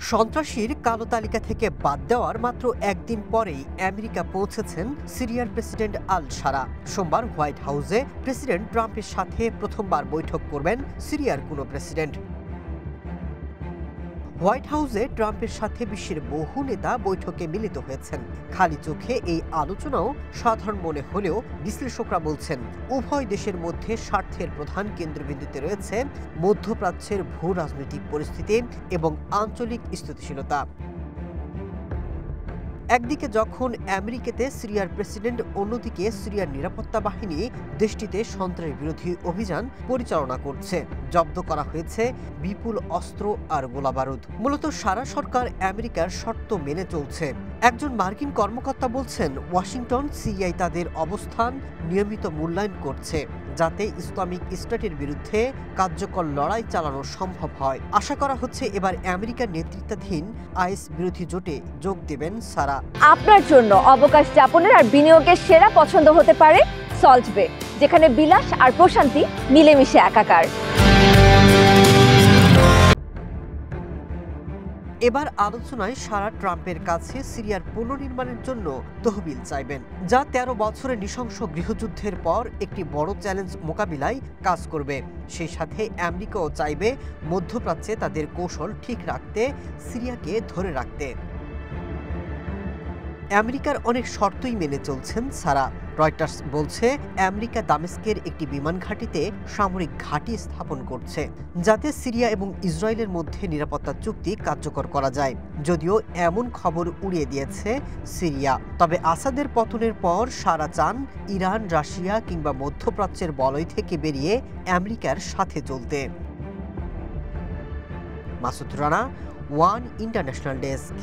সন্ত্রাসীর কালো তালিকা থেকে বাদ দেওয়ার মাত্র একদিন পরেই আমেরিকা পৌঁছেছেন সিরিয়ার প্রেসিডেন্ট আল সারা। সোমবার হোয়াইট হাউসে প্রেসিডেন্ট ট্রাম্পের সাথে প্রথমবার বৈঠক করবেন সিরিয়ার কোনো প্রেসিডেন্ট। হোয়াইট হাউসে ট্রাম্পের সাথে বিশ্বের বহু নেতা বৈঠকে মিলিত হয়েছেন। খালি চোখে এই আলোচনাও সাধারণ মনে হলেও বিশ্লেষকরা বলছেন উভয় দেশের মধ্যে স্বার্থের প্রধান কেন্দ্রবিন্দুতে রয়েছে মধ্যপ্রাচ্যের ভূ রাজনৈতিক পরিস্থিতি এবং আঞ্চলিক স্থিতিশীলতা। একদিকে যখন আমেরিকাতে সিরিয়ার প্রেসিডেন্ট, অন্যদিকে সিরিয়ার নিরাপত্তা বাহিনী দেশটিতে সন্ত্রাস বিরোধী অভিযান পরিচালনা করছে। জব্দ করা হয়েছে বিপুল অস্ত্র আর গোলাবারুদ। মূলত সারা সরকার আমেরিকার শর্ত মেনে চলছে। একজন মার্কিন কর্মকর্তা বলছেন ওয়াশিংটন সিরিয়ায় তাদের অবস্থান নিয়মিত মূল্যায়ন করছে, যাতে ইসলামিক স্টেটের বিরুদ্ধে কার্যকর লড়াই চালানো সম্ভব হয়। আশা করা হচ্ছে এবার আমেরিকার নেতৃত্বাধীন আইএস বিরোধী জোটে যোগ দেবেন সারা। আপনার জন্য অবকাশ যাপনের আর বিনিয়োগের সেরা পছন্দ হতে পারে সল্ট বে, যেখানে বিলাস আর প্রশান্তি মিলেমিশে একাকার। এবার আলোচনায় সারা ট্রাম্পের কাছে সিরিয়ার পুনর্নির্মাণের জন্য তহবিল চাইবেন, যা ১৩ বছরের নৃশংস গৃহযুদ্ধের পর একটি বড় চ্যালেঞ্জ মোকাবিলায় কাজ করবে। সেই সাথে আমেরিকাও চাইবে মধ্যপ্রাচ্যে তাদের কৌশল ঠিক রাখতে, সিরিয়াকে ধরে রাখতে। আমেরিকার অনেক শর্তই মেনে চলছেন সারা। রয়টার্স বলছে আমেরিকা দামেস্কের একটি বিমান ঘাঁটিতে সামরিক ঘাঁটি স্থাপন করছে, যাতে সিরিয়া এবং ইসরায়েলের মধ্যে নিরাপত্তা চুক্তি কার্যকর করা যায়। যদিও এমন খবর উড়িয়ে দিয়েছে সিরিয়া, তবে আসাদের পতনের পর সারা চান ইরান, রাশিয়া কিংবা মধ্যপ্রাচ্যের বলয় থেকে বেরিয়ে আমেরিকার সাথে চলতে। Masud Rana, one international desk.